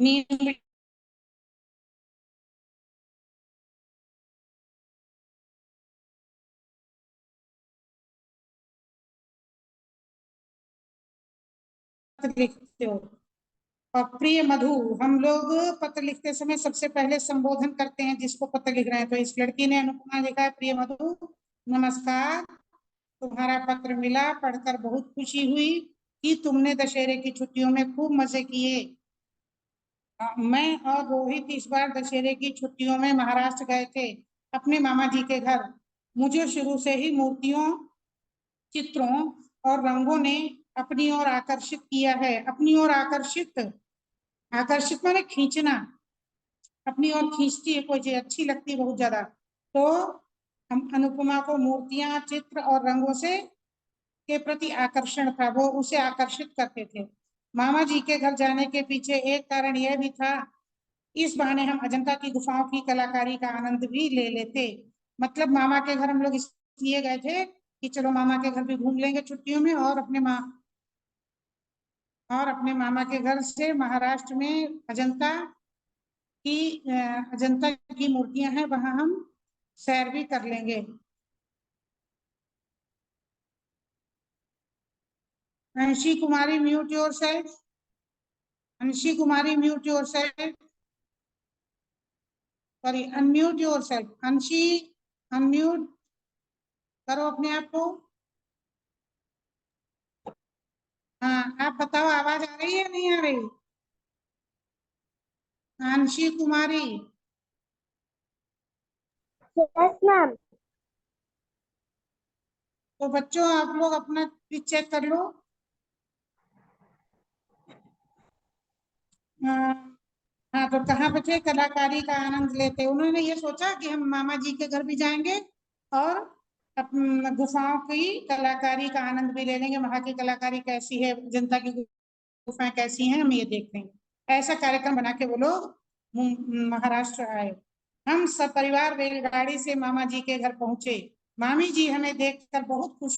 नील लिखते हो। और प्रिय मधु, हम लोग पत्र लिखते समय सबसे पहले संबोधन करते हैं जिसको पत्र लिख रहे हैं। तो इस लड़की ने अनुपमा लिखा है, प्रिय मधु नमस्कार, तुम्हारा पत्र मिला, पढ़कर बहुत खुशी हुई कि तुमने दशहरे की छुट्टियों में खूब मजे किए। मैं और रोहित इस बार दशहरे की छुट्टियों में महाराष्ट्र गए थे अपने मामा जी के घर। मुझे शुरू से ही मूर्तियों, चित्रों और रंगों ने अपनी ओर आकर्षित किया है। अपनी ओर आकर्षित, आकर्षित माने खींचना, अपनी ओर खींचती है कोई चीज, अच्छी लगती है बहुत ज्यादा। तो हम अनुपमा को मूर्तियां, चित्र और रंगों से के प्रति आकर्षण था, वो उसे आकर्षित करते थे। मामा जी के घर जाने के पीछे एक कारण यह भी था, इस बहाने हम अजंता की गुफाओं की कलाकारी का आनंद भी ले लेते। मतलब मामा के घर हम लोग इसलिए गए थे कि चलो मामा के घर भी घूम लेंगे छुट्टियों में, और अपने मामा के घर से महाराष्ट्र में अजंता की मूर्तियां हैं, वहां हम सैर भी कर लेंगे। अंशी Kumari mute your self, Anshi Kumari mute your self, sorry unmute your self. Anshi unmute करो अपने आप को। हाँ, आप बताओ आवाज आ रही है नहीं आ रही? अंशी कुमारी। Yes ma'am. तो बच्चों आप लोग अपना चेक कर लो। हाँ, तो कहाँ पे थे? कलाकारी का आनंद लेते। उन्होंने ये सोचा कि हम मामा जी के घर भी जाएंगे और गुफाओं की कलाकारी का आनंद भी ले लेंगे। वहां की कलाकारी कैसी है, जनता की गुफाएं कैसी हैं, हम ये देख लेंगे। ऐसा कार्यक्रम बना के वो लोग महाराष्ट्र आए। हम सब परिवार रेलगाड़ी से मामा जी के घर पहुंचे। मामी जी हमें देखकर बहुत खुश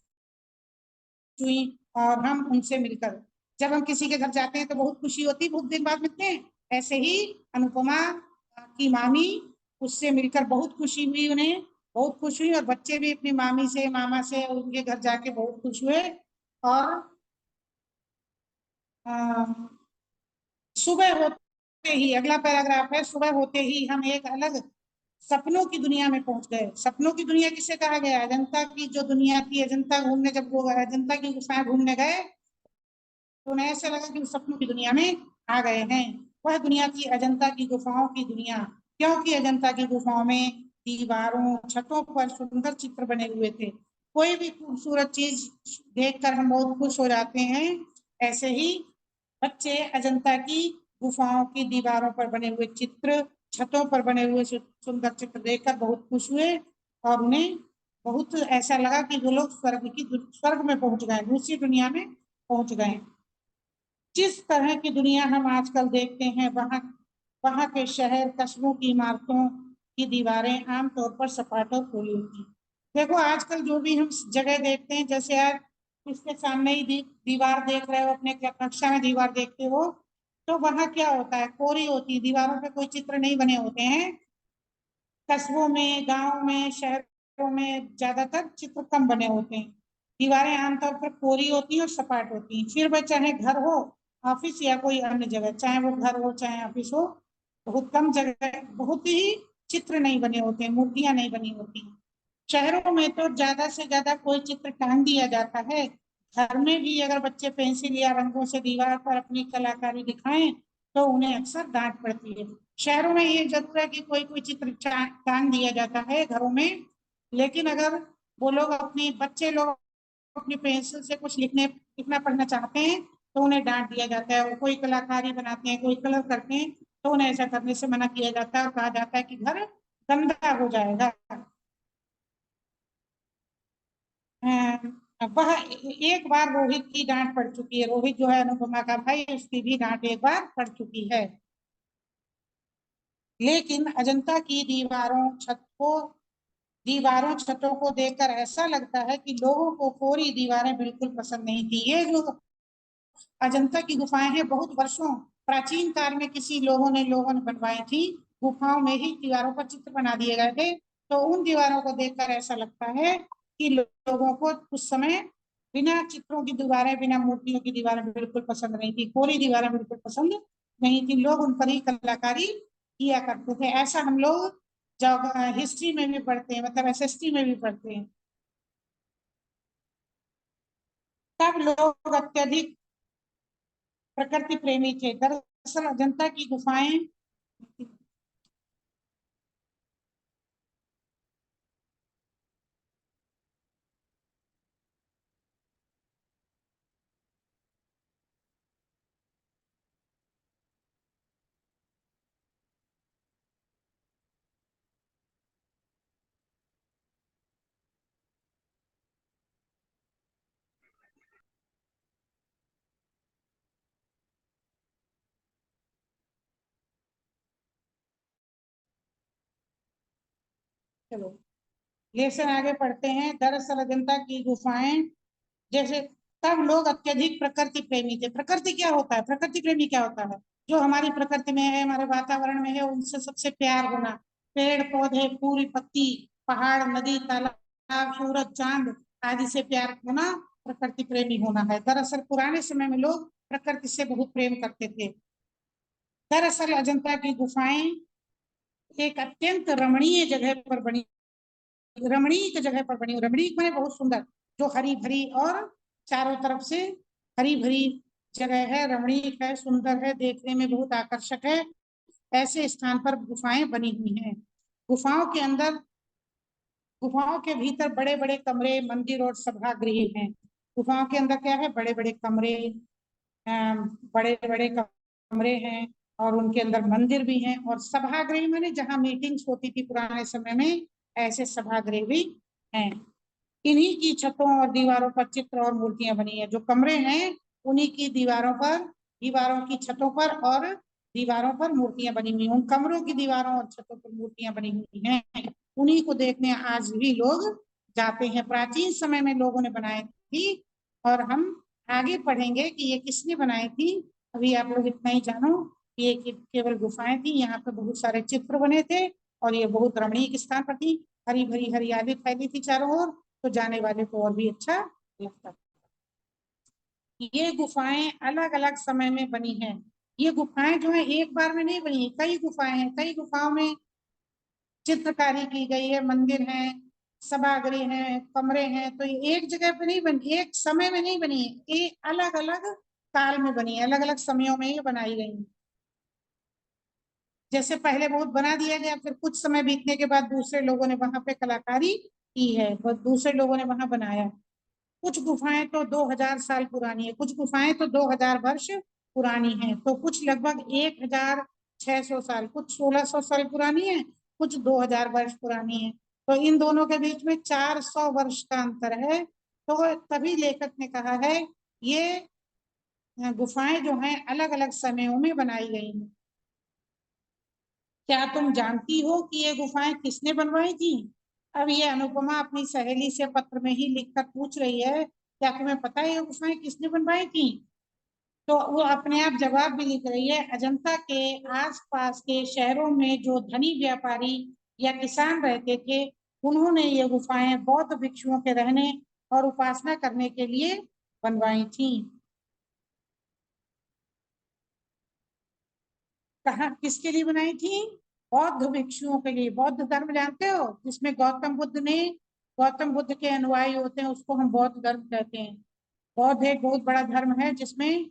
हुई और हम उनसे मिलकर, जब हम किसी के घर जाते हैं तो बहुत खुशी होती है, बहुत दिन बाद मिलते हैं। ऐसे ही अनुपमा की मामी, उससे मिलकर बहुत खुशी हुई, उन्हें बहुत खुश हुई। और बच्चे भी अपनी मामी से, मामा से उनके घर जाके बहुत खुश हुए। और सुबह होते ही, अगला पैराग्राफ है, सुबह होते ही हम एक अलग सपनों की दुनिया में पहुंच गए। सपनों की दुनिया किसे कहा गया? अजंता की जो दुनिया थी, अजंता घूमने जब लोग अजंता की गुफाएं घूमने गए तो उन्हें ऐसा लगा कि वो सपनों की दुनिया में आ गए हैं। वह दुनिया थी अजंता की गुफाओं की दुनिया, क्योंकि अजंता की गुफाओं में दीवारों, छतों पर सुंदर चित्र बने हुए थे। कोई भी खूबसूरत चीज देखकर हम बहुत खुश हो जाते हैं। ऐसे ही बच्चे अजंता की गुफाओं की दीवारों पर बने हुए चित्र, छतों पर बने हुए सुंदर चित्र देखकर बहुत खुश हुए। और उन्हें बहुत ऐसा लगा कि वो लोग स्वर्ग में पहुंच गए, दूसरी दुनिया में पहुंच गए। जिस तरह की दुनिया हम आजकल देखते हैं, वहाँ वहाँ के शहर, कस्बों की इमारतों की दीवारें आमतौर पर सपाट और खुली होती हैं। देखो आजकल जो भी हम जगह देखते हैं, जैसे आज इसके सामने ही दीवार देख रहे हो, अपने कक्षा में दीवार देखते हो, तो वहाँ क्या होता है? कोरी होती है, दीवारों पे कोई चित्र नहीं बने होते हैं। कस्बों में, गांव में, शहरों में ज्यादातर चित्र कम बने होते हैं। दीवारें आमतौर पर कोरी होती हैं और सपाट होती हैं। फिर वह चाहे घर हो, ऑफिस या कोई अन्य जगह, चाहे वो घर हो चाहे ऑफिस हो, बहुत कम जगह, बहुत ही चित्र नहीं बने होते हैं, मूर्तियां नहीं बनी होती हैं। शहरों में तो ज्यादा से ज्यादा कोई चित्र टांग दिया जाता है। घर में भी अगर बच्चे पेंसिल या रंगों से दीवार पर अपनी कलाकारी दिखाएं तो उन्हें अक्सर डांट पड़ती है। शहरों में ये जरूर है कि कोई कोई चित्र टांग दिया जाता है घरों में, लेकिन अगर वो लोग, अपने बच्चे लोग अपनी पेंसिल से कुछ लिखना पढ़ना चाहते हैं तो उन्हें डांट दिया जाता है। वो कोई कलाकारी बनाते हैं, कोई कलर करते हैं, तो उन्हें ऐसा करने से मना किया जाता है और कहा जाता है कि घर गंदा हो जाएगा। वह एक बार रोहित की डांट पड़ चुकी है। रोहित जो है अनुपमा का भाई, उसकी भी डांट एक बार पड़ चुकी है। लेकिन अजंता की दीवारों छतों को देखकर ऐसा लगता है कि लोगों को कोरी दीवारें बिल्कुल पसंद नहीं थी। ये जो अजंता की गुफाएं हैं, बहुत वर्षों प्राचीन काल में किसी लोगों ने बनवाई थी। गुफाओं में ही दीवारों पर चित्र बना दिए गए थे। तो उन दीवारों को देखकर ऐसा लगता है कि लोगों को उस समय बिना चित्रों की दीवारें, बिना मूर्तियों की दीवारें बिल्कुल पसंद नहीं थी, कोरी दीवारें बिल्कुल पसंद नहीं थी। लोग उन पर ही कलाकारी किया करते थे। ऐसा हम लोग जब हिस्ट्री में भी पढ़ते हैं, मतलब एसएसटी में भी पढ़ते हैं। तब लोग अत्यधिक प्रकृति प्रेमी थे। दरअसल अजंता की गुफाएं चलो लेसन आगे पढ़ते हैं। दरअसल अजंता की गुफाएं जैसे, तब लोग अत्यधिक प्रकृति प्रेमी थे। प्रकृति क्या होता है, प्रकृति प्रेमी क्या होता है? जो हमारी प्रकृति में है, हमारे वातावरण में है, उनसे सबसे प्यार होना। पेड़ पौधे, फूल पत्ती, पहाड़, नदी, तालाब, सूरज, चांद आदि से प्यार होना प्रकृति प्रेमी होना है। दरअसल पुराने समय में लोग प्रकृति से बहुत प्रेम करते थे। दरअसल अजंता की गुफाएं एक अत्यंत रमणीय जगह पर बनी, रमणीक जगह पर बनी। रमणीक माने बहुत सुंदर, जो हरी भरी और चारों तरफ से हरी भरी जगह है, रमणीक है, सुंदर है, देखने में बहुत आकर्षक है। ऐसे स्थान पर गुफाएं बनी हुई हैं। गुफाओं के अंदर, गुफाओं के भीतर बड़े बड़े कमरे, मंदिर और सभागृह हैं। गुफाओं के अंदर क्या है, बड़े बड़े कमरे, बड़े बड़े कमरे हैं, और उनके अंदर मंदिर भी हैं, और सभागृह माने जहाँ मीटिंग्स होती थी पुराने समय में, ऐसे सभागृह भी हैं। इन्हीं की छतों और दीवारों पर चित्र और मूर्तियां बनी है। जो कमरे हैं उन्हीं की दीवारों पर, दीवारों की छतों पर और दीवारों पर मूर्तियां बनी हुई। उन कमरों की दीवारों और छतों पर मूर्तियां बनी हुई हैं। उन्हीं को देखने आज भी लोग जाते हैं। प्राचीन समय में लोगों ने बनाई थी, और हम आगे पढ़ेंगे कि ये किसने बनाई थी। अभी आप लोग इतना ही जानो कि ये केवल गुफाएं थी, यहाँ पे बहुत सारे चित्र बने थे, और ये बहुत रमणीक स्थान पर थी। हरी भरी हरियाली फैली थी चारों ओर, तो जाने वाले को और भी अच्छा लगता था। ये गुफाएं अलग अलग समय में बनी हैं। ये गुफाएं जो है एक बार में नहीं बनी, कई गुफाएं हैं। कई गुफाओं में चित्रकारी की गई है, मंदिर है, सभागृह है, कमरे हैं। तो ये एक जगह पे नहीं बनी, एक समय में नहीं बनी है, ये अलग अलग काल में बनी है, अलग अलग समयों में ये बनाई गई है। जैसे पहले बहुत बना दिया गया, फिर कुछ समय बीतने के बाद दूसरे लोगों ने वहां पे कलाकारी की है, दूसरे लोगों ने वहां बनाया। कुछ गुफाएं तो 2000 साल पुरानी है, कुछ गुफाएं तो 2000 वर्ष पुरानी हैं, तो कुछ लगभग 1600 साल, कुछ 1600 साल पुरानी है, कुछ 2000 वर्ष पुरानी है। तो इन दोनों के बीच में 400 वर्ष का अंतर है। तो तभी लेखक ने कहा है ये गुफाएं जो हैं अलग अलग समयों में बनाई गई हैं। क्या तुम जानती हो कि ये गुफाएं किसने बनवाई थी? अब ये अनुपमा अपनी सहेली से पत्र में ही लिखकर पूछ रही है, क्या तुम्हें पता है ये गुफाएं किसने बनवाई थी? तो वो अपने आप जवाब भी लिख रही है। अजंता के आसपास के शहरों में जो धनी व्यापारी या किसान रहते थे, उन्होंने ये गुफाएं बौद्ध भिक्षुओं के रहने और उपासना करने के लिए बनवाई थी। कहा किसके लिए बनाई थी? बौद्ध भिक्षुओं के लिए। बौद्ध धर्म जानते हो, जिसमें गौतम बुद्ध के अनुयायी होते हैं, उसको हम बौद्ध धर्म कहते हैं। बौद्ध एक बहुत बड़ा धर्म है, जिसमें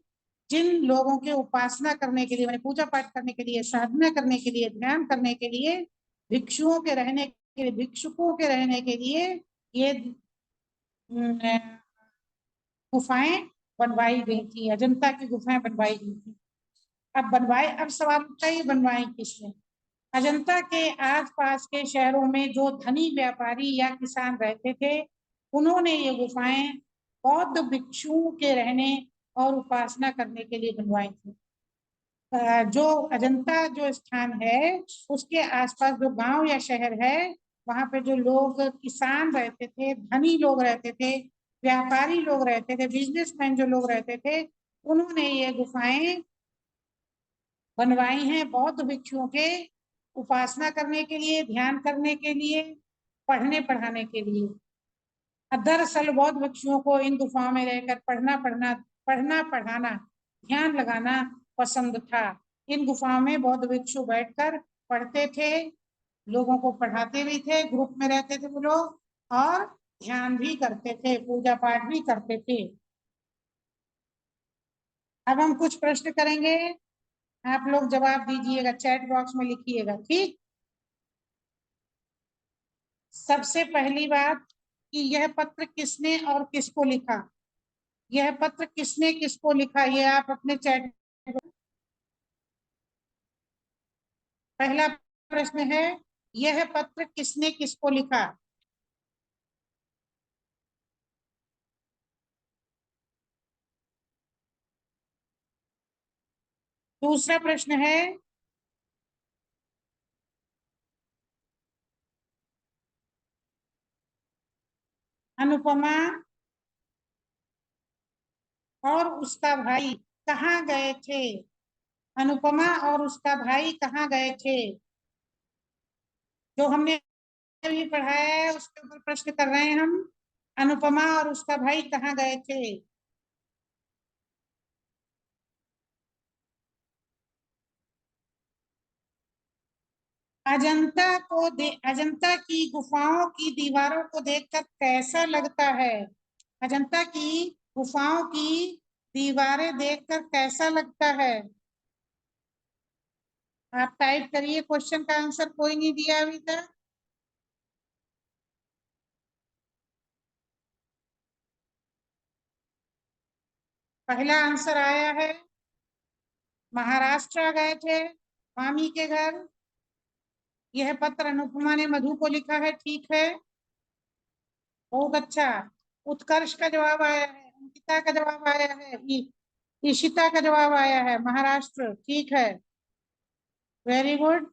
जिन लोगों के उपासना करने के लिए, मैंने पूजा पाठ करने के लिए, साधना करने के लिए, ध्यान करने के लिए, भिक्षुओं के रहने के लिए, भिक्षुकों के रहने के लिए ये गुफाएं बनवाई गई थी। अजंता की गुफाएं बनवाई गई थी। अब सवाल उठता है, ये बनवाई किसने? अजंता के आसपास के शहरों में जो धनी व्यापारी या किसान रहते थे, उन्होंने ये गुफाएं बौद्ध भिक्षुओं के रहने और उपासना करने के लिए बनवाई थी। जो अजंता जो स्थान है, उसके आसपास जो गांव या शहर है, वहां पे जो लोग किसान रहते थे, धनी लोग रहते थे, व्यापारी लोग रहते थे, बिजनेसमैन जो लोग रहते थे, उन्होंने ये गुफाएं बनवाई हैं बौद्ध भिक्षुओं के उपासना करने के लिए, ध्यान करने के लिए, पढ़ने पढ़ाने के लिए। दरअसल बौद्ध भिक्षुओं को इन गुफाओं में रहकर पढ़ना पढ़ाना, ध्यान लगाना पसंद था। इन गुफाओं में बौद्ध भिक्षु बैठकर पढ़ते थे, लोगों को पढ़ाते भी थे, ग्रुप में रहते थे वो लोग, और ध्यान भी करते थे, पूजा पाठ भी करते थे। अब हम कुछ प्रश्न करेंगे, आप लोग जवाब दीजिएगा, चैट बॉक्स में लिखिएगा, ठीक। सबसे पहली बात कि यह पत्र किसने और किसको लिखा। यह पत्र किसने किसको लिखा, ये आप अपने चैट। पहला प्रश्न है, यह पत्र किसने किसको लिखा। दूसरा प्रश्न है, अनुपमा और उसका भाई कहाँ गए थे। अनुपमा और उसका भाई कहाँ गए थे। जो हमने अभी पढ़ाया है उसके ऊपर प्रश्न कर रहे हैं हम। अनुपमा और उसका भाई कहाँ गए थे। अजंता की गुफाओं की दीवारों को देखकर कैसा लगता है। अजंता की गुफाओं की दीवारें देखकर कैसा लगता है। आप टाइप करिए, क्वेश्चन का आंसर कोई नहीं दिया अभी तक। पहला आंसर आया है, महाराष्ट्र गए थे मामी के घर। यह पत्र अनुपमा ने मधु को लिखा है, ठीक है, बहुत अच्छा। उत्कर्ष का जवाब आया है, अंकिता का जवाब आया है, ईशिता का जवाब आया है महाराष्ट्र, ठीक है, very good,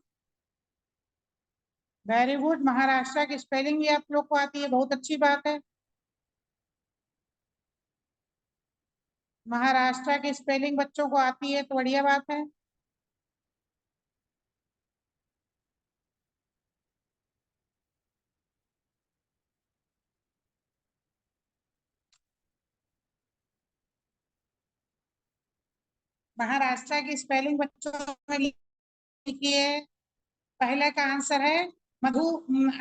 very good. Maharashtra की स्पेलिंग भी आप लोग को आती है, बहुत अच्छी बात है। महाराष्ट्र की स्पेलिंग बच्चों को आती है तो बढ़िया बात है। महाराष्ट्र की स्पेलिंग बच्चों में लिखिए। पहले का आंसर है मधु,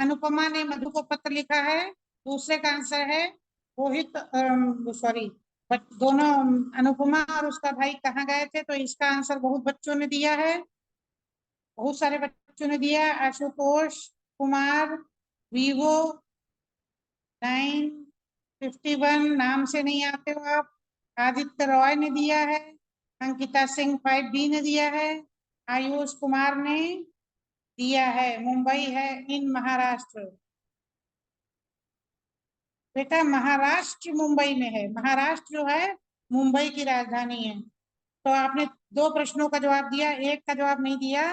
अनुपमा ने मधु को पत्र लिखा है। दूसरे का आंसर है रोहित, सॉरी, दोनों अनुपमा और उसका भाई कहाँ गए थे, तो इसका आंसर बहुत बच्चों ने दिया है, बहुत सारे बच्चों ने दिया। आशुतोष कुमार, वीवो 951, नाम से नहीं आते हो आप। आदित्य रॉय ने दिया है। अंकिता सिंह 5B ने दिया है। आयुष कुमार ने दिया है मुंबई है इन महाराष्ट्र। बेटा महाराष्ट्र मुंबई में है, महाराष्ट्र जो है मुंबई की राजधानी है। तो आपने दो प्रश्नों का जवाब दिया, एक का जवाब नहीं दिया।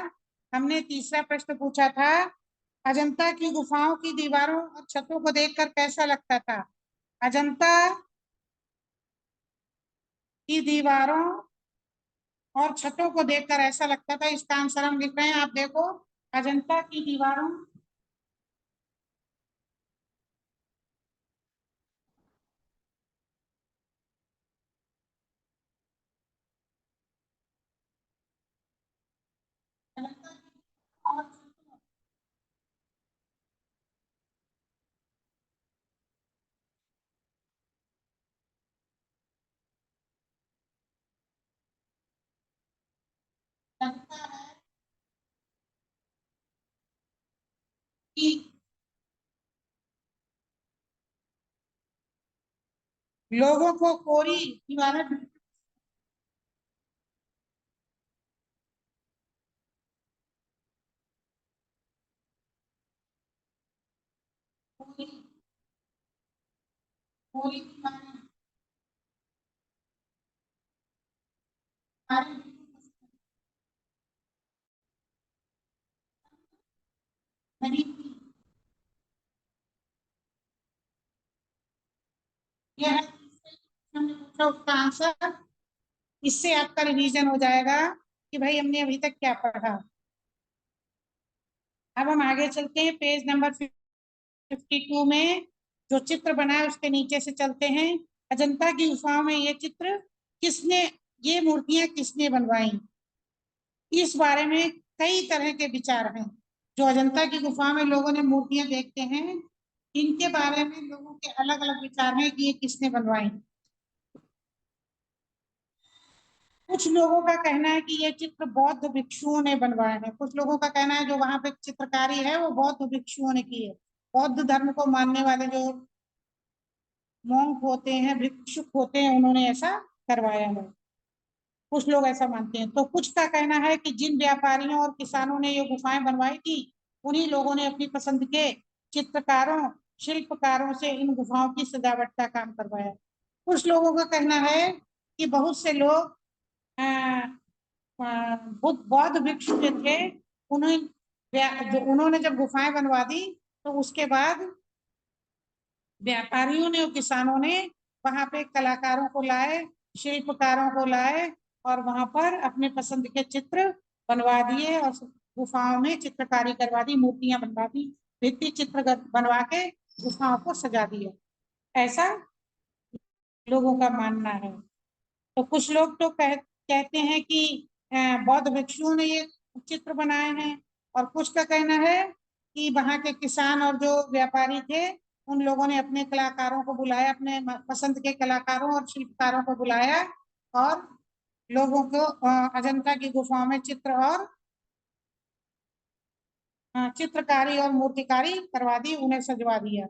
हमने तीसरा प्रश्न पूछा था, अजंता की गुफाओं की दीवारों और छतों को देखकर कैसा लगता था। अजंता की दीवारों और छतों को देखकर ऐसा लगता था, इसका आंसर हम लिख रहे हैं, आप देखो। अजंता की दीवारों, और लगता है कि लोगों को कोरी दीवारें, कोरी कोरी दीवारें नहीं थी। यह हमने पूछा उसका आंसर इससे आपका रिवीजन हो जाएगा कि भाई हमने अभी तक क्या पढ़ा। अब हम आगे चलते हैं पेज नंबर 52 में जो चित्र बना है उसके नीचे से चलते हैं। अजंता की गुफाओं में ये चित्र किसने, ये मूर्तियां किसने बनवाई, इस बारे में कई तरह के विचार हैं। जो अजंता की गुफा में लोगों ने मूर्तियां देखते हैं, इनके बारे में लोगों के अलग अलग विचार हैं कि ये किसने बनवाई। कुछ लोगों का कहना है कि ये चित्र बौद्ध भिक्षुओं ने बनवाए हैं। कुछ लोगों का कहना है जो वहां पे चित्रकारी है वो बौद्ध भिक्षुओं ने की है। बौद्ध धर्म को मानने वाले जो मॉन्क होते हैं, भिक्षुक होते हैं, उन्होंने ऐसा करवाया है। कुछ लोग ऐसा मानते हैं। तो कुछ का कहना है कि जिन व्यापारियों और किसानों ने ये गुफाएं बनवाई थी, उन्हीं लोगों ने अपनी पसंद के चित्रकारों, शिल्पकारों से इन गुफाओं की सजावट का काम करवाया। कुछ लोगों का कहना है कि बहुत से लोग बौद्ध भिक्षु जो थे, उन्हें उन्होंने जब गुफाएं बनवा दी तो उसके बाद व्यापारियों ने और किसानों ने वहां पे कलाकारों को लाए, शिल्पकारों को लाए और वहां पर अपने पसंद के चित्र बनवा दिए और गुफाओं में चित्रकारी करवा दी, मूर्तियां बनवा दी, भित्ति चित्र बनवा के गुफाओं को सजा दिया। ऐसा लोगों का मानना है। तो कुछ लोग तो कहते हैं कि बौद्ध भिक्षुओं ने ये चित्र बनाए हैं, और कुछ का कहना है कि वहां के किसान और जो व्यापारी थे, उन लोगों ने अपने कलाकारों को बुलाया, अपने पसंद के कलाकारों और शिल्पकारों को बुलाया और लोगों को अजंता की गुफाओं में चित्र और चित्रकारी और मूर्तिकारी करवा दी, उन्हें सजवा दिया।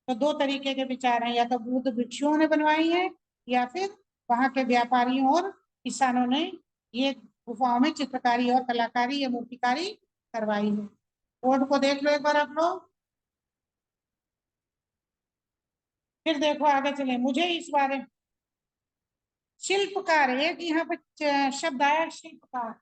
तो दो तरीके के विचार हैं, या तो बुद्ध भिक्षुओं ने बनवाई है या फिर वहां के व्यापारियों और किसानों ने ये गुफाओं में चित्रकारी और कलाकारी या मूर्तिकारी करवाई है। बोर्ड को देख लो एक बार आप लोग, फिर देखो आगे चले। मुझे इस बारे, शिल्पकार, एक यहाँ पे शब्द आया शिल्पकार।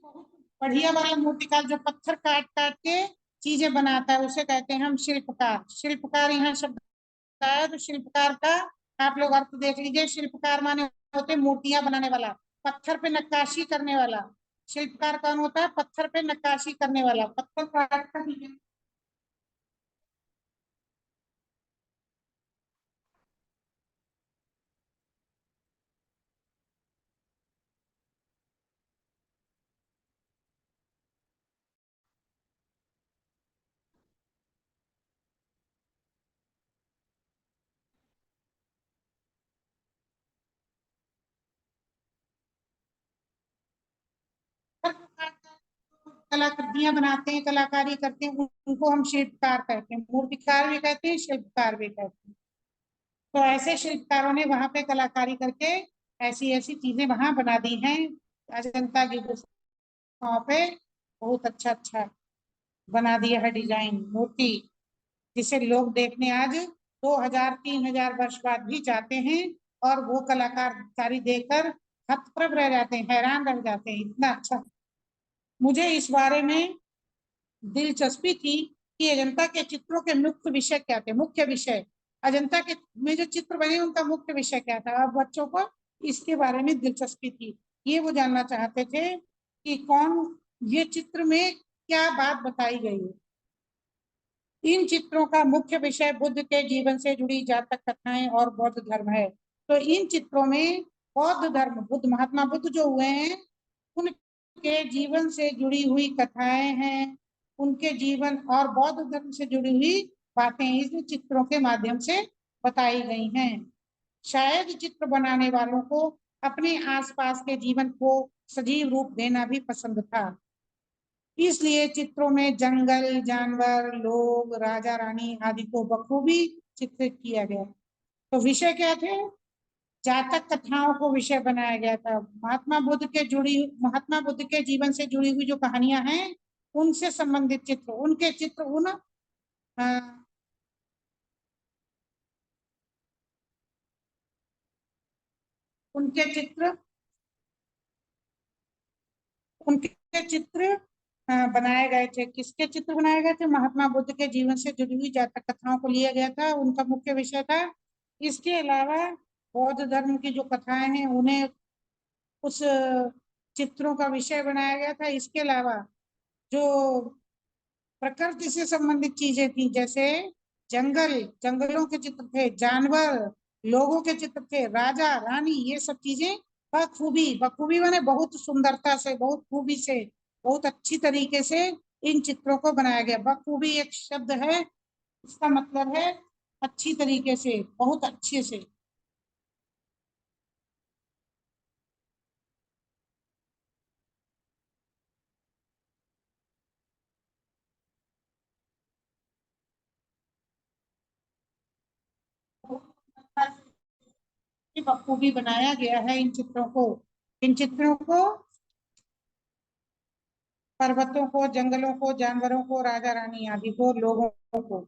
बहुत बढ़िया वाला मूर्तिकार जो पत्थर काट काट के चीजें बनाता है उसे कहते हैं हम शिल्पकार। शिल्पकार यहाँ शब्द आया, तो शिल्पकार का आप लोग अर्थ देख लीजिए। शिल्पकार माने होते मूर्तियां बनाने वाला, पत्थर पे नक्काशी करने वाला। शिल्पकार कौन होता है? पत्थर पे नक्काशी करने वाला, पत्थर काट कर कलाकृतियां बनाते हैं, कलाकारी करते हैं, उनको हम शिल्पकार कहते हैं। मूर्तिकार भी कहते हैं, शिल्पकार भी कहते हैं। तो ऐसे शिल्पकारों ने वहां पे कलाकारी करके ऐसी ऐसी चीजें वहां बना दी हैं अजंता की गुफाओं पे। बहुत अच्छा अच्छा बना दिया है डिजाइन मूर्ति, जिसे लोग देखने आज 2000 3000 वर्ष बाद भी जाते हैं और वो कलाकारी देखकर हतप्रभ रह जाते हैं, हैरान रह जाते हैं, इतना अच्छा। मुझे इस बारे में दिलचस्पी थी कि अजंता के चित्रों के मुख्य विषय क्या थे। मुख्य विषय अजंता के में जो चित्र बने उनका मुख्य विषय क्या था। अब बच्चों को इसके बारे में दिलचस्पी थी, ये वो जानना चाहते थे कि कौन, ये चित्र में क्या बात बताई गई है। इन चित्रों का मुख्य विषय बुद्ध के जीवन से जुड़ी जातक कथाएं और बौद्ध धर्म है। तो इन चित्रों में बौद्ध धर्म, बुद्ध, महात्मा बुद्ध जो हुए हैं, उनके जीवन से जुड़ी हुई कथाएं हैं, उनके जीवन और बौद्ध धर्म से जुड़ी हुई बातें इस चित्रों के माध्यम से बताई गई हैं। शायद चित्र बनाने वालों को अपने आसपास के जीवन को सजीव रूप देना भी पसंद था, इसलिए चित्रों में जंगल, जानवर, लोग, राजा रानी आदि को बखूबी चित्रित किया गया। तो विषय क्या थे? जातक कथाओं को विषय बनाया गया था। महात्मा बुद्ध के जीवन से जुड़ी हुई जो कहानियां हैं, उनसे संबंधित चित्र, उनके चित्र उन उनके चित्र उनके चित्र बनाए गए थे। किसके चित्र बनाए गए थे? महात्मा बुद्ध के जीवन से जुड़ी हुई जातक कथाओं को लिया गया था, उनका मुख्य विषय था। इसके अलावा बौद्ध धर्म की जो कथाएं हैं उन्हें उस चित्रों का विषय बनाया गया था। इसके अलावा जो प्रकृति से संबंधित चीजें थी, जैसे जंगलों के चित्र थे, जानवर, लोगों के चित्र थे, राजा रानी, ये सब चीजें बखूबी बखूबी माने बहुत सुंदरता से, बहुत खूबी से, बहुत अच्छी तरीके से इन चित्रों को बनाया गया। बखूबी एक शब्द है, इसका मतलब है अच्छी तरीके से, बहुत अच्छे से। बखूबी बनाया गया है इन चित्रों को। इन चित्रों को पर्वतों को, जंगलों को, जानवरों को, राजा रानी आदि को, लोगों को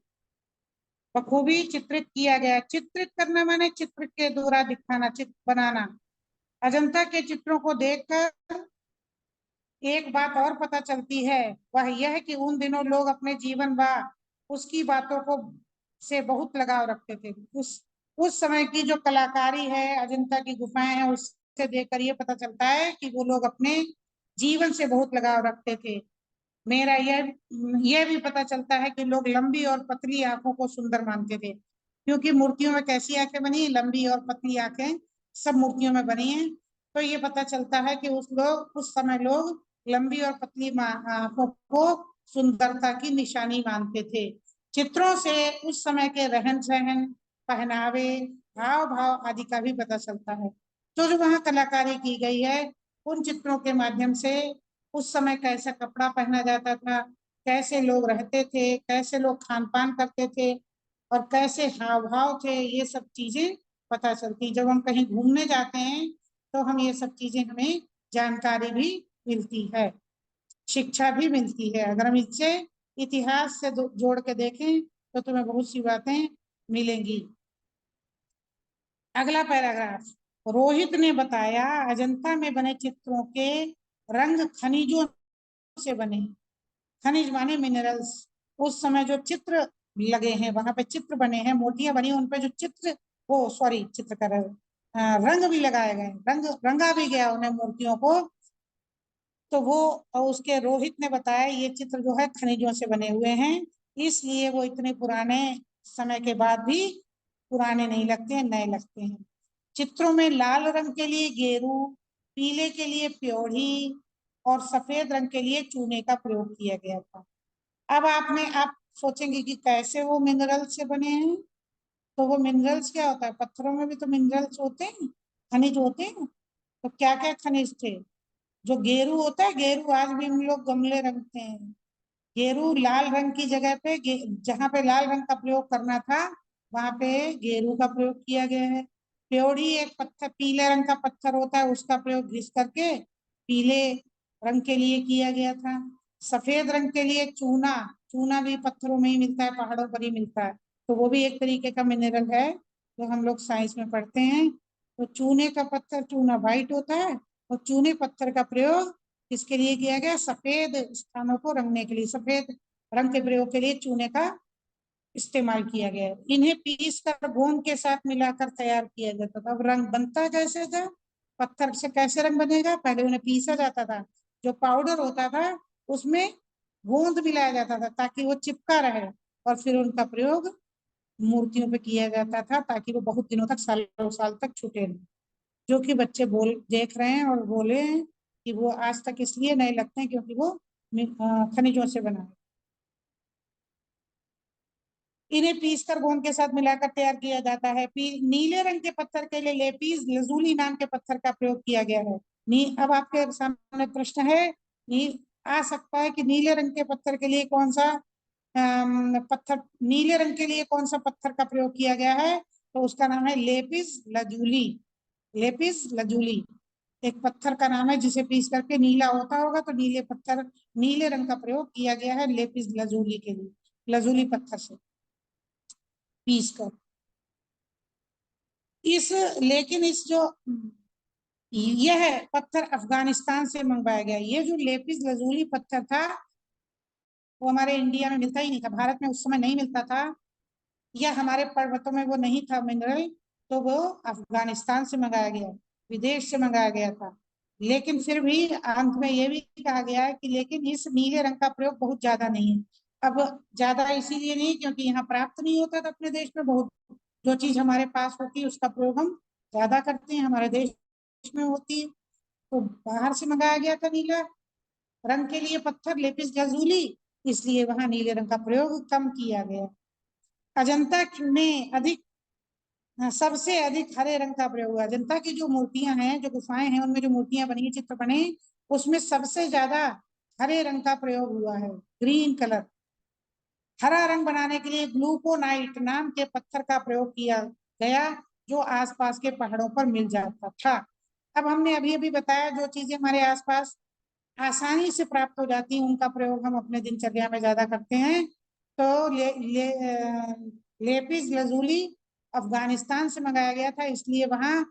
बखूबी चित्रित किया गया। चित्रित करना माने चित्र के द्वारा दिखाना, चित्र बनाना। अजंता के चित्रों को देखकर एक बात और पता चलती है, वह यह कि उन दिनों लोग अपने जीवन व उसकी बातों को से बहुत लगाव रखते थे। उस समय की जो कलाकारी है, अजंता की गुफाएं हैं, उससे देखकर ये पता चलता है कि वो लोग अपने जीवन से बहुत लगाव रखते थे। मेरा यह भी पता चलता है कि लोग लंबी और पतली आंखों को सुंदर मानते थे, क्योंकि मूर्तियों में कैसी आंखें बनी? लंबी और पतली आंखें सब मूर्तियों में बनी हैं। तो ये पता चलता है कि उस समय लोग लंबी और पतली आंखों को सुंदरता की निशानी मानते थे। चित्रों से उस समय के रहन सहन, पहनावे, हाव भाव आदि का भी पता चलता है। जो वहां कलाकारी की गई है, उन चित्रों के माध्यम से उस समय कैसा कपड़ा पहना जाता था, कैसे लोग रहते थे, कैसे लोग खान पान करते थे, और कैसे हाव भाव थे, ये सब चीजें पता चलती। जब हम कहीं घूमने जाते हैं तो हम ये सब चीजें, हमें जानकारी भी मिलती है, शिक्षा भी मिलती है। अगर हम इससे इतिहास से जोड़ के देखें तो तुम्हें बहुत सी बातें मिलेंगी। अगला पैराग्राफ। रोहित ने बताया, अजंता में बने चित्रों के रंग खनिजों से बने। खनिज माने मिनरल्स। उस समय जो चित्र लगे हैं, वहां पे चित्र बने हैं, मूर्तियां बनी, उन पे जो चित्र, वो सॉरी चित्रकार, रंग भी लगाए गए, रंगा भी गया उन्हें मूर्तियों को। तो वो, और उसके रोहित ने बताया ये चित्र जो है खनिजों से बने हुए हैं, इसलिए वो इतने पुराने समय के बाद भी पुराने नहीं लगते हैं, नए लगते हैं। चित्रों में लाल रंग के लिए गेरू, पीले के लिए प्योढ़ी और सफेद रंग के लिए चूने का प्रयोग किया गया था। अब आप सोचेंगे कि कैसे वो मिनरल से बने हैं? तो वो मिनरल्स क्या होता है? पत्थरों में भी तो मिनरल्स होते हैं, खनिज होते हैं। तो क्या क्या खनिज थे? जो गेरू होता है, गेरू आज भी हम लोग गमले रखते हैं। गेरू लाल रंग की जगह पे, जहाँ पे लाल रंग का प्रयोग करना था, वहां पे गेरू का प्रयोग किया गया है। प्योरी एक पत्थर, पीले रंग का पत्थर होता है, उसका प्रयोग घिस करके पीले रंग के लिए किया गया था। सफेद रंग के लिए चूना, चूना भी पत्थरों में ही मिलता है, पहाड़ों पर ही मिलता है। तो वो भी एक तरीके का मिनरल है, जो हम लोग साइंस में पढ़ते हैं। तो चूने का पत्थर, चूना व्हाइट होता है, और चूने पत्थर का प्रयोग किसके लिए किया गया? सफेद स्थानों को रंगने के लिए, सफेद रंग के प्रयोग के लिए चूने का इस्तेमाल किया गया है। इन्हें पीस कर गोंद के साथ मिलाकर तैयार किया जाता था। अब रंग बनता कैसे था? पत्थर से कैसे रंग बनेगा? पहले उन्हें पीसा जाता था, जो पाउडर होता था उसमें गोंद मिलाया जाता था ताकि वो चिपका रहे, और फिर उनका प्रयोग मूर्तियों पे किया जाता था, ताकि वो बहुत दिनों तक, सालों साल तक छूटे नहीं। जो कि बच्चे बोल देख रहे हैं और बोले हैं कि वो आज तक इसलिए नहीं लगते हैं क्योंकि वो खनिजों से बना है। इन्हें पीसकर गोंद के साथ मिलाकर तैयार किया जाता है। नीले रंग के पत्थर के लिए लेपिस लजूली नाम के पत्थर का प्रयोग किया गया है। अब आपके सामने प्रश्न है, आ सकता है कि नीले रंग के पत्थर के लिए कौन सा पत्थर, नीले रंग के लिए कौन सा पत्थर का प्रयोग किया गया है? तो उसका नाम है लेपिस लजूली। लेपिस लजूली एक पत्थर का नाम है जिसे पीस करके नीला होता होगा, तो नीले रंग का प्रयोग किया गया है लेपिस लजूली के लिए, लजूली पत्थर से पीस कर। इस लेकिन इस जो यह पत्थर अफगानिस्तान से मंगवाया गया। ये जो लेपिस लजूली पत्थर था वो हमारे इंडिया में मिलता ही नहीं था, भारत में उस समय नहीं मिलता था, या हमारे पर्वतों में वो नहीं था मिनरल, तो वो अफगानिस्तान से मंगाया गया, विदेश से मंगाया गया था। लेकिन फिर भी अंत में ये भी कहा गया है कि लेकिन इस नीले रंग का प्रयोग बहुत ज्यादा नहीं है। अब ज्यादा इसीलिए नहीं क्योंकि यहाँ प्राप्त नहीं होता था अपने देश में, बहुत जो चीज हमारे पास होती है उसका प्रयोग हम ज्यादा करते हैं, हमारे देश में होती है। तो बाहर से मंगाया गया था नीला रंग के लिए पत्थर, लेपिस lazuli, इसलिए वहां नीले रंग का प्रयोग कम किया गया। अजंता में सबसे अधिक हरे रंग का प्रयोग हुआ। अजंता की जो मूर्तियां हैं, जो गुफाएं हैं, उनमें जो मूर्तियां बनी, चित्र बने, उसमें सबसे ज्यादा हरे रंग का प्रयोग हुआ है, ग्रीन कलर। हरा रंग बनाने के लिए ग्लूकोनाइट नाम के पत्थर का प्रयोग किया गया, जो आसपास के पहाड़ों पर मिल जाता था। अब हमने अभी अभी बताया जो चीजें हमारे आसपास आसानी से प्राप्त हो जाती हैं उनका प्रयोग हम अपने दिनचर्या में ज्यादा करते हैं। तो लेपिस लजूली अफगानिस्तान से मंगाया गया था, इसलिए वहां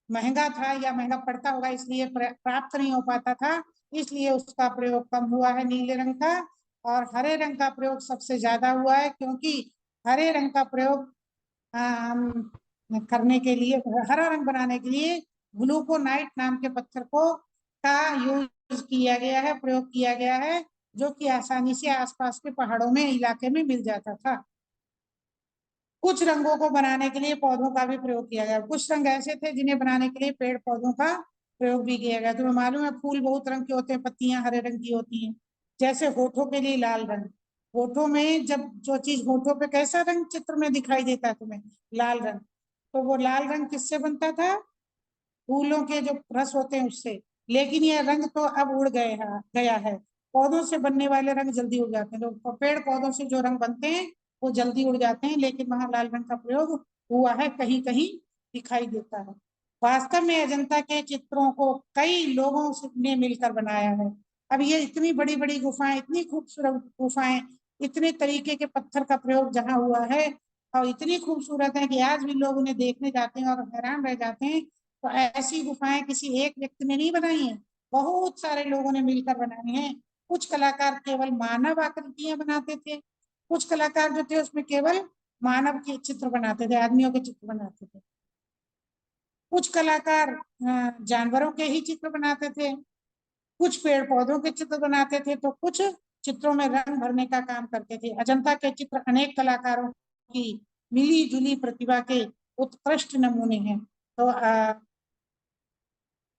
महंगा था या महंगा पड़ता होगा, इसलिए प्राप्त नहीं हो पाता था, इसलिए उसका प्रयोग कम हुआ है नीले रंग का। और हरे रंग का प्रयोग सबसे ज्यादा हुआ है, क्योंकि हरे रंग का प्रयोग करने के लिए, हरा रंग बनाने के लिए ग्लूकोनाइट नाम के पत्थर को का यूज किया गया है, प्रयोग किया गया है, जो कि आसानी से आसपास के पहाड़ों में, इलाके में मिल जाता था। कुछ रंगों को बनाने के लिए पौधों का भी प्रयोग किया गया। कुछ रंग ऐसे थे जिन्हें बनाने के लिए पेड़ पौधों का प्रयोग भी किया गया। तुम्हें मालूम है फूल बहुत रंग के होते हैं, पत्तियां हरे रंग की होती हैं। जैसे होठों के लिए लाल रंग, होठों में जब जो चीज होठों पे कैसा रंग चित्र में दिखाई देता है तुम्हें, लाल रंग, तो वो लाल रंग किससे बनता था, फूलों के जो रस होते हैं उससे। लेकिन ये रंग तो अब उड़ गया है, पौधों से बनने वाले रंग जल्दी उड़ जाते हैं, जो पेड़ पौधों से जो रंग बनते हैं वो जल्दी उड़ जाते हैं, लेकिन वहां लाल रंग का प्रयोग हुआ है, कहीं कहीं दिखाई देता है। वास्तव में अजंता के चित्रों को कई लोगों ने मिलकर बनाया है। अब ये इतनी बड़ी बड़ी गुफाएं, इतनी खूबसूरत गुफाएं, इतने तरीके के पत्थर का प्रयोग जहाँ हुआ है और इतनी खूबसूरत है कि आज भी लोग उन्हें देखने जाते हैं और हैरान रह जाते हैं। तो ऐसी गुफाएं किसी एक व्यक्ति ने नहीं बनाई है, बहुत सारे लोगों ने मिलकर बनाई हैं। कुछ कलाकार केवल मानव आकृतियां बनाते थे, कुछ कलाकार जो थे उसमें केवल मानव के चित्र बनाते थे, आदमियों के चित्र बनाते थे। कुछ कलाकार जानवरों के ही चित्र बनाते थे, कुछ पेड़ पौधों के चित्र बनाते थे, तो कुछ चित्रों में रंग भरने का काम करते थे। अजंता के चित्र अनेक कलाकारों की मिली जुली प्रतिभा के उत्कृष्ट नमूने हैं। तो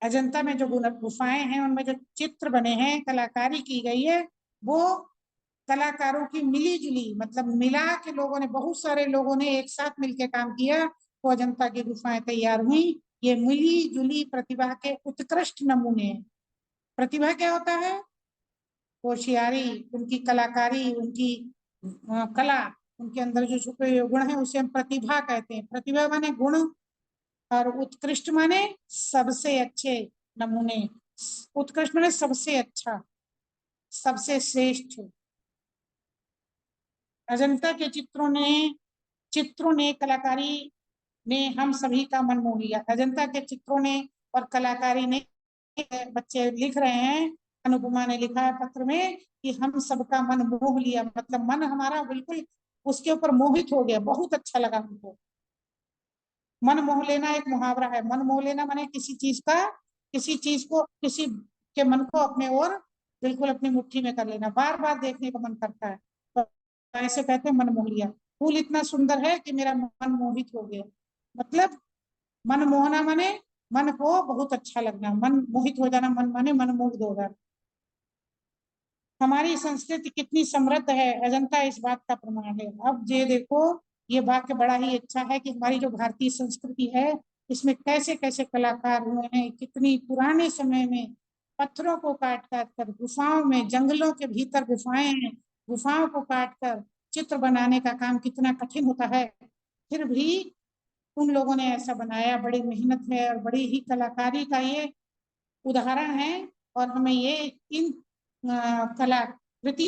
अजंता में जो गुफाएं हैं उनमें जो चित्र बने हैं, कलाकारी की गई है, वो कलाकारों की मिली जुली, मतलब मिला के लोगों ने, बहुत सारे लोगों ने एक साथ मिलकर काम किया तो अजंता की गुफाएं तैयार हुई। ये मिली जुली प्रतिभा के उत्कृष्ट नमूने हैं। प्रतिभा क्या होता है, होशियारी, उनकी कलाकारी, उनकी कला, उनके अंदर जो छुपे गुण है उसे हम प्रतिभा कहते हैं। प्रतिभा माने गुण, और उत्कृष्ट माने सबसे अच्छे नमूने। उत्कृष्ट माने सबसे अच्छा, सबसे श्रेष्ठ। अजंता के चित्रों ने कलाकारी ने हम सभी का मन मोह लिया। अजंता के चित्रों ने और कलाकारी ने, बच्चे लिख रहे हैं, अनुपमा ने लिखा है पत्र में कि हम सबका मन मोह लिया, मतलब मन हमारा बिल्कुल उसके ऊपर मोहित हो गया, बहुत अच्छा लगा हमको। मन मोह लेना एक मुहावरा है। मन मोह लेना माने किसी चीज को, किसी के मन को अपने ओर बिल्कुल अपनी मुट्ठी में कर लेना, बार बार देखने का मन करता है, तो ऐसे कहते हैं मन मोह लिया। फूल इतना सुंदर है कि मेरा मन मोहित हो गया, मतलब मन मोहना माने मन को बहुत अच्छा लगना, मन मोहित हो जाना, मन माने मन मुग्ध हो जाना। हमारी संस्कृति कितनी समृद्ध है, अजंता इस बात का प्रमाण है। अब ये देखो, ये वाक्य बड़ा ही अच्छा है कि हमारी जो भारतीय संस्कृति है इसमें कैसे कैसे कलाकार हुए हैं, कितनी पुराने समय में पत्थरों को काट काट कर, गुफाओं में, जंगलों के भीतर गुफाएं हैं, गुफाओं को काट कर चित्र बनाने का काम कितना कठिन होता है, फिर भी उन लोगों ने ऐसा बनाया। बड़ी मेहनत है और बड़ी ही कलाकारी का ये उदाहरण है, और हमें ये इन कलाकृतियों